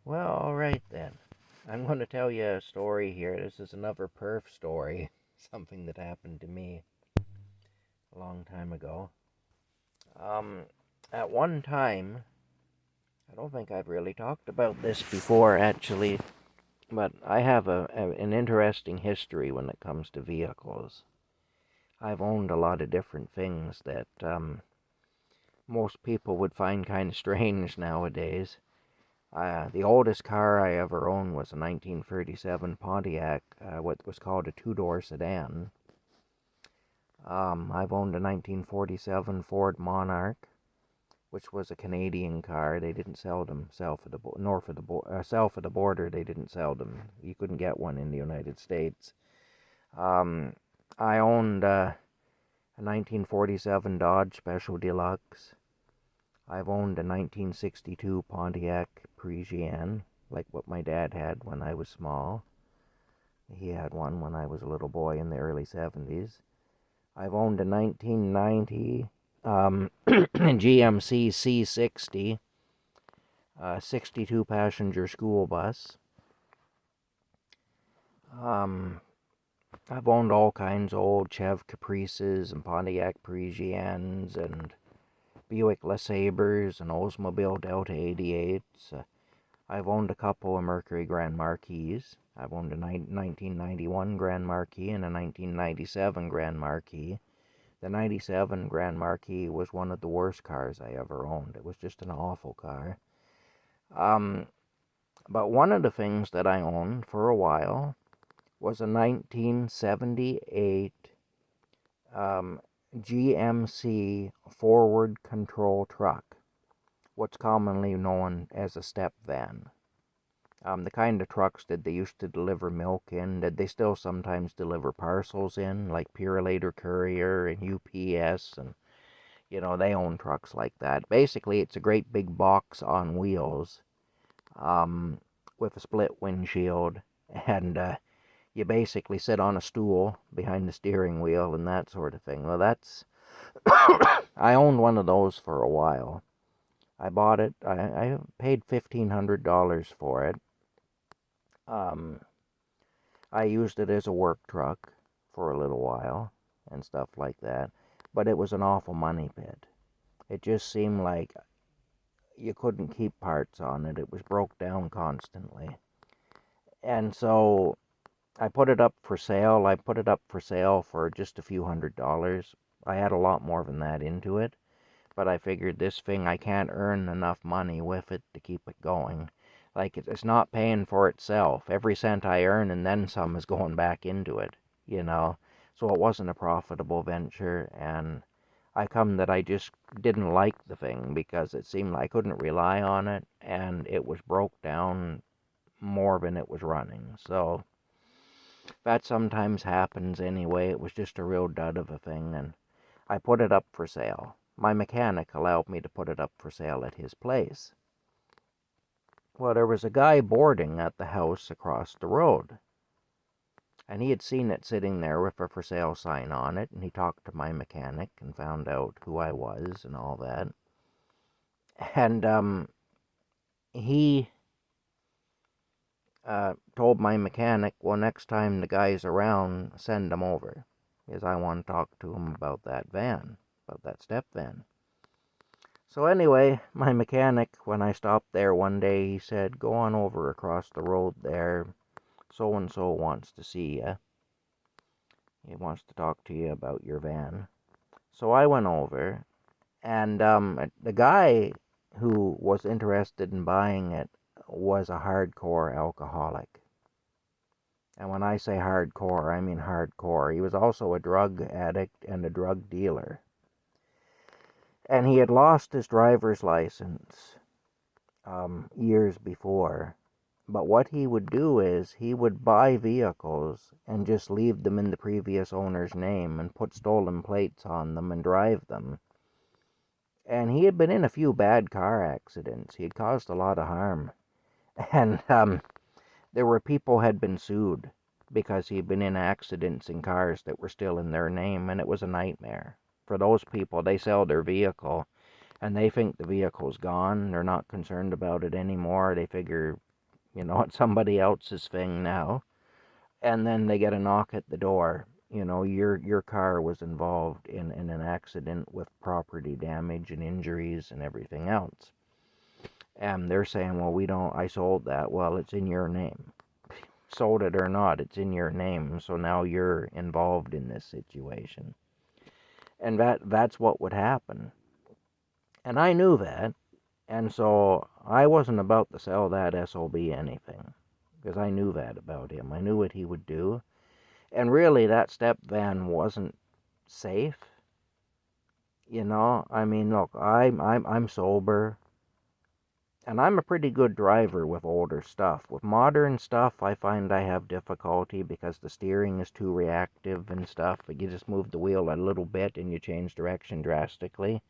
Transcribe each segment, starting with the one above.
Well, alright then. I'm going to tell you a story here. This is another perf story. Something that happened to me a long time ago. Um, at one time, I don't think I've really talked about this before actually, but I have an interesting history when it comes to vehicles. I've owned a lot of different things that most people would find kind of strange nowadays. The oldest car I ever owned was a 1937 Pontiac, what was called a two-door sedan. I've owned a 1947 Ford Monarch, which was a Canadian car. They didn't sell them south of the south of the border. They didn't sell them. You couldn't get one in the United States. Um, I owned a 1947 Dodge Special Deluxe. I've owned a 1962 Pontiac Parisienne, like what my dad had when I was small. He had one when I was a little boy in the early 70s. I've owned a 1990 GMC C60, 62 passenger school bus. Um, I've owned all kinds of old Chev Caprices and Pontiac Parisiennes and Buick LeSabres and Oldsmobile Delta 88s. I've owned a couple of Mercury Grand Marquis. I've owned a 1991 Grand Marquis and a 1997 Grand Marquis. The 97 Grand Marquis was one of the worst cars I ever owned. It was just an awful car. Um, but one of the things that I owned for a while was a 1978 GMC forward control truck, what's commonly known as a step van. The kind of trucks that they used to deliver milk in, that they still sometimes deliver parcels in, like Purolator Courier and UPS, and they own trucks like that. Basically, it's a great big box on wheels, um, with a split windshield, and you basically sit on a stool behind the steering wheel and that sort of thing. Well, that's I owned one of those for a while. I bought it. I paid $1,500 for it. Um, I used it as a work truck for a little while and stuff like that, but it was an awful money pit. It just seemed like you couldn't keep parts on it. It was broke down constantly. And so I put it up for sale. I put it up for sale for just a few $100s. I had a lot more than that into it, but I figured this thing, I can't earn enough money with it to keep it going. Like, it's not paying for itself. Every cent I earn and then some is going back into it, you know. So it wasn't a profitable venture, and I come that I just didn't like the thing because it seemed like I couldn't rely on it, and it was broke down more than it was running. So that sometimes happens anyway. It was just a real dud of a thing, and I put it up for sale. My mechanic allowed me to put it up for sale at his place. Well, there was a guy boarding at the house across the road, and he had seen it sitting there with a for sale sign on it, and he talked to my mechanic and found out who I was and all that. And he told my mechanic, well, next time the guy's around, send him over, because I want to talk to him about that van, about that step van. So anyway, my mechanic, when I stopped there one day, he said, go on over across the road there. So-and-so wants to see you. He wants to talk to you about your van. So I went over, and the guy who was interested in buying it was a hardcore alcoholic. And when I say hardcore, I mean hardcore. He was also a drug addict and a drug dealer. And he had lost his driver's license years before. But what he would do is he would buy vehicles and just leave them in the previous owner's name and put stolen plates on them and drive them. And he had been in a few bad car accidents. He had caused a lot of harm. And there were people had been sued because he'd been in accidents in cars that were still in their name, and it was a nightmare. For those people, they sell their vehicle and they think the vehicle's gone. They're not concerned about it anymore. They figure It's somebody else's thing now. And then they get a knock at the door. Your car was involved in an accident with property damage and injuries and everything else. And they're saying, well, I sold that. Well, it's in your name. Sold it or not, it's in your name. So now you're involved in this situation. And that's what would happen. And I knew that. And so I wasn't about to sell that SOB anything. Because I knew that about him. I knew what he would do. And really, that step van wasn't safe. I mean, look, I'm sober, and I'm a pretty good driver with older stuff. With modern stuff, I find I have difficulty because the steering is too reactive and stuff. Like you just move the wheel a little bit and you change direction drastically.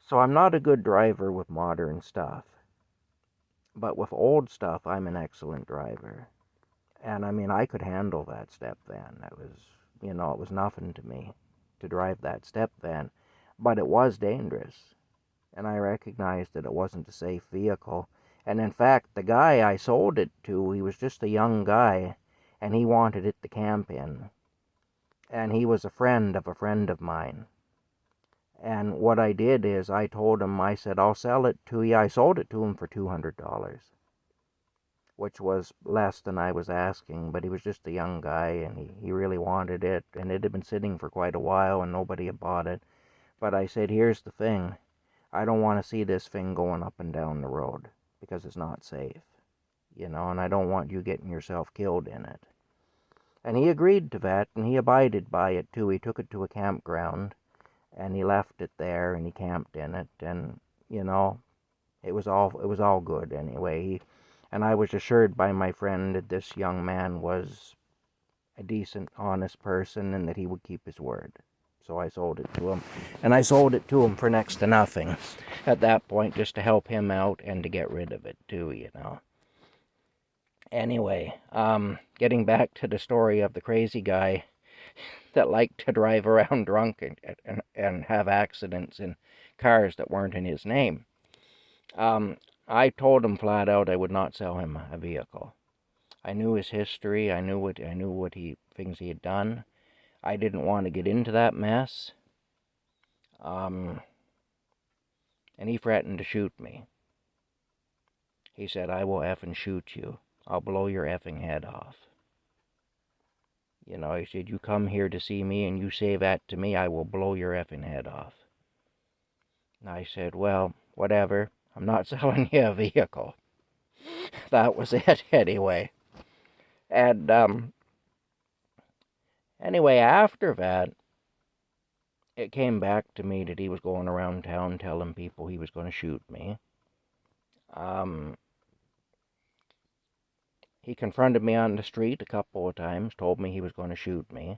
So I'm not a good driver with modern stuff. But with old stuff, I'm an excellent driver. And I mean, I could handle that step van. It was nothing to me to drive that step van. But it was dangerous. And I recognized that it wasn't a safe vehicle. And in fact, the guy I sold it to, he was just a young guy, and he wanted it to camp in. And he was a friend of mine. And what I did is I told him, I said, I'll sell it to you. I sold it to him for $200, which was less than I was asking, but he was just a young guy, and he really wanted it, and it had been sitting for quite a while, and nobody had bought it. But I said, here's the thing. I don't want to see this thing going up and down the road, because it's not safe, and I don't want you getting yourself killed in it. And he agreed to that, and he abided by it, too. He took it to a campground, and he left it there, and he camped in it, and, it was all good anyway. And I was assured by my friend that this young man was a decent, honest person and that he would keep his word. So I sold it to him. And I sold it to him for next to nothing at that point, just to help him out and to get rid of it too. Anyway, getting back to the story of the crazy guy that liked to drive around drunk and have accidents in cars that weren't in his name. I told him flat out I would not sell him a vehicle. I knew his history. I knew what things he had done. I didn't want to get into that mess. And he threatened to shoot me. He said, I will effing shoot you. I'll blow your effing head off. He said, you come here to see me and you say that to me, I will blow your effing head off. And I said, well, whatever. I'm not selling you a vehicle. That was it anyway. And anyway, after that, it came back to me that he was going around town telling people he was going to shoot me. He confronted me on the street a couple of times, told me he was going to shoot me.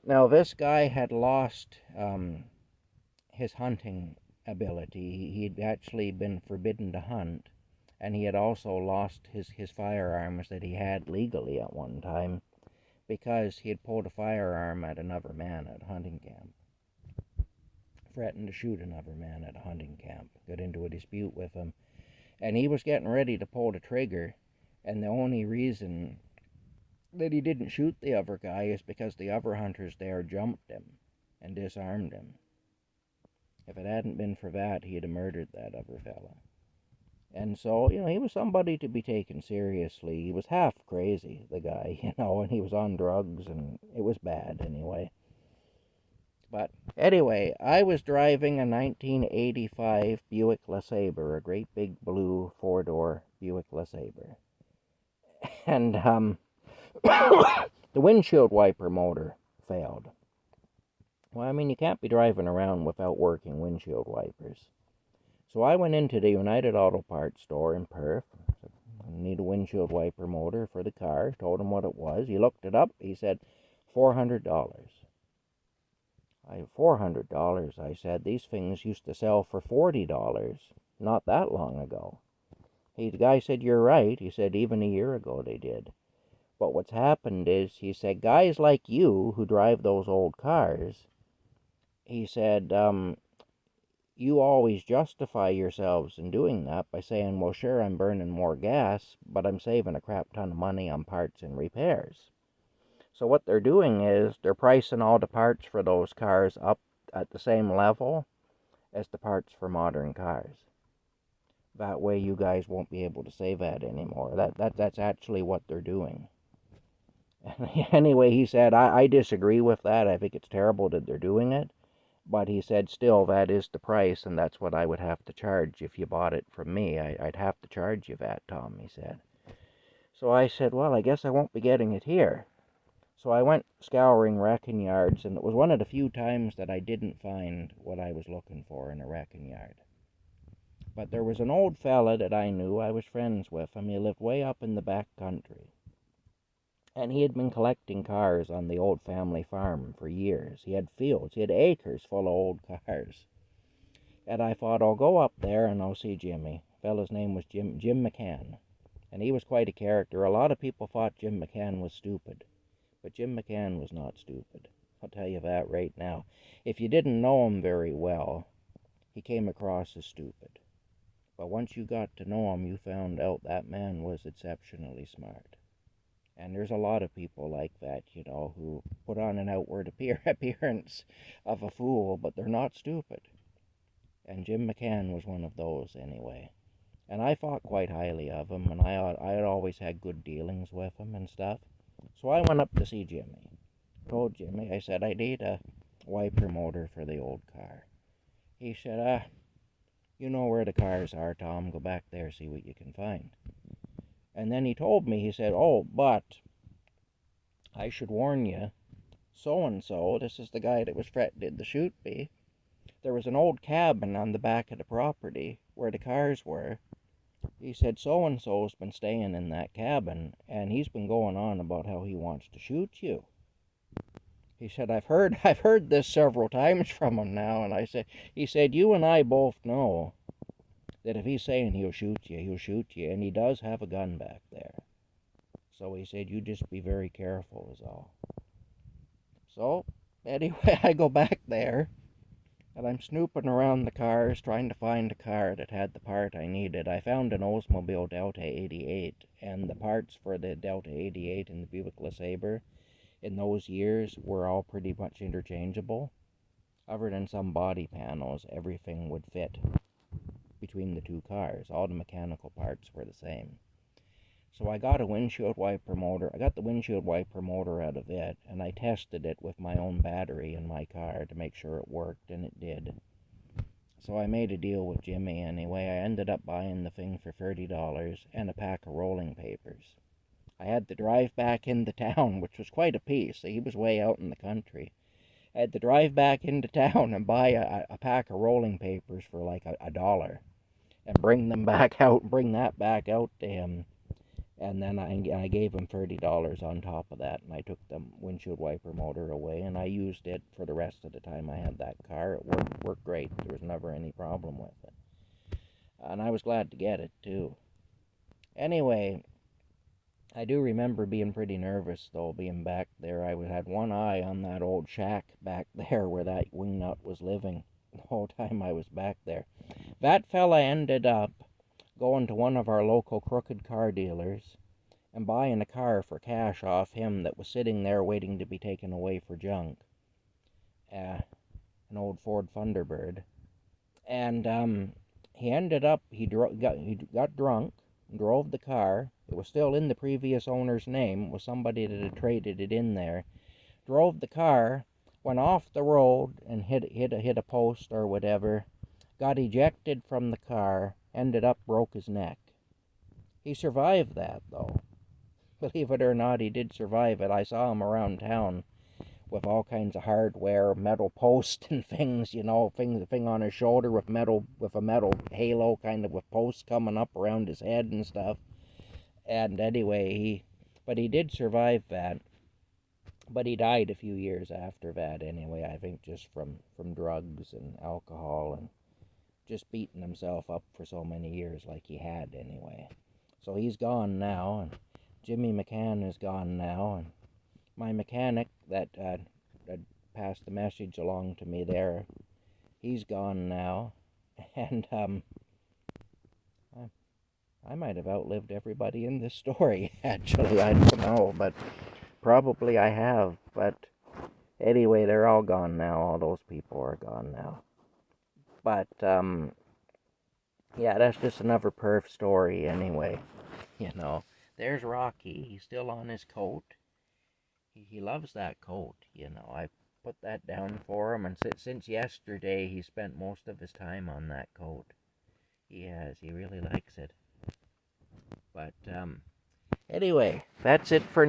Now, this guy had lost his hunting ability. He'd actually been forbidden to hunt, and he had also lost his firearms that he had legally at one time because he had pulled a firearm at another man at a hunting camp. Threatened to shoot another man at a hunting camp. Got into a dispute with him. And he was getting ready to pull the trigger, and the only reason that he didn't shoot the other guy is because the other hunters there jumped him and disarmed him. If it hadn't been for that, he'd have murdered that other fella. And so, he was somebody to be taken seriously. He was half crazy, the guy, and he was on drugs, and it was bad anyway. But anyway, I was driving a 1985 Buick LeSabre, a great big blue four-door Buick LeSabre. And the windshield wiper motor failed. Well, I mean, you can't be driving around without working windshield wipers. So I went into the United Auto Parts store in Perth. I need a windshield wiper motor for the car. Told him what it was. He looked it up. He said, $400. $400, I said. These things used to sell for $40 not that long ago. The guy said, you're right. He said, even a year ago they did. But what's happened is, he said, guys like you who drive those old cars, he said, you always justify yourselves in doing that by saying, well, sure, I'm burning more gas, but I'm saving a crap ton of money on parts and repairs. So what they're doing is they're pricing all the parts for those cars up at the same level as the parts for modern cars. That way you guys won't be able to say that anymore. That's actually what they're doing. Anyway, he said, I disagree with that. I think it's terrible that they're doing it. But he said, still, that is the price, and that's what I would have to charge if you bought it from me. I'd have to charge you that, Tom, he said. So I said, well, I guess I won't be getting it here. So I went scouring wrecking yards, and it was one of the few times that I didn't find what I was looking for in a wrecking yard. But there was an old fella that I knew. I was friends with him. He lived way up in the back country. And he had been collecting cars on the old family farm for years. He had fields. He had acres full of old cars. And I thought, I'll go up there and I'll see Jimmy. The fellow's name was Jim McCann. And he was quite a character. A lot of people thought Jim McCann was stupid. But Jim McCann was not stupid. I'll tell you that right now. If you didn't know him very well, he came across as stupid. But once you got to know him, you found out that man was exceptionally smart. And there's a lot of people like that, you know, who put on an outward appearance of a fool, but they're not stupid. And Jim McCann was one of those anyway. And I thought quite highly of him, and I had always had good dealings with him and stuff. So I went up to see Jimmy. Told Jimmy, I said, I need a wiper motor for the old car. He said, you know where the cars are, Tom. Go back there, see what you can find. And then he told me, he said, oh, but I should warn you, so-and-so, this is the guy that did the shoot me, there was an old cabin on the back of the property where the cars were. He said, so-and-so's been staying in that cabin, and he's been going on about how he wants to shoot you. He said, I've heard this several times from him now, and he said, you and I both know that if he's saying he'll shoot you, and he does have a gun back there. So he said, you just be very careful is all. So, anyway, I go back there, and I'm snooping around the cars, trying to find a car that had the part I needed. I found an Oldsmobile Delta 88, and the parts for the Delta 88 and the Buick LeSabre in those years were all pretty much interchangeable. Other than some body panels, everything would fit between the two cars. All the mechanical parts were the same. So I got a windshield wiper motor. I got the windshield wiper motor out of it, and I tested it with my own battery in my car to make sure it worked, and it did. So I made a deal with Jimmy anyway. I ended up buying the thing for $30 and a pack of rolling papers. I had to drive back into town, which was quite a piece. He was way out in the country. I had to drive back into town and buy a pack of rolling papers for like a dollar and bring that back out to him. And then I gave him $30 on top of that, and I took the windshield wiper motor away, and I used it for the rest of the time I had that car. It worked great. There was never any problem with it. And I was glad to get it, too. Anyway, I do remember being pretty nervous, though, being back there. I had one eye on that old shack back there where that wingnut was living the whole time I was back there. That fella ended up going to one of our local crooked car dealers and buying a car for cash off him that was sitting there waiting to be taken away for junk. An old Ford Thunderbird. And he ended up, he got drunk, drove the car. It was still in the previous owner's name. It was somebody that had traded it in there. Drove the car, went off the road and hit a post or whatever, got ejected from the car, ended up broke his neck. He survived that, though. Believe it or not, he did survive it. I saw him around town with all kinds of hardware, metal posts and things, you know, thing on his shoulder with a metal halo kind of with posts coming up around his head and stuff. And anyway, he did survive that. But he died a few years after that anyway, I think just from drugs and alcohol and just beating himself up for so many years like he had anyway. So he's gone now, and Jimmy McCann is gone now, and my mechanic that passed the message along to me there, he's gone now. And I might have outlived everybody in this story, actually. I don't know, but probably I have. But anyway, they're all gone now. All those people are gone now. But, yeah, that's just another perf story anyway. There's Rocky. He's still on his coat. He loves that coat. I put that down for him, and since yesterday, he spent most of his time on that coat. He has. He really likes it. But, anyway, that's it for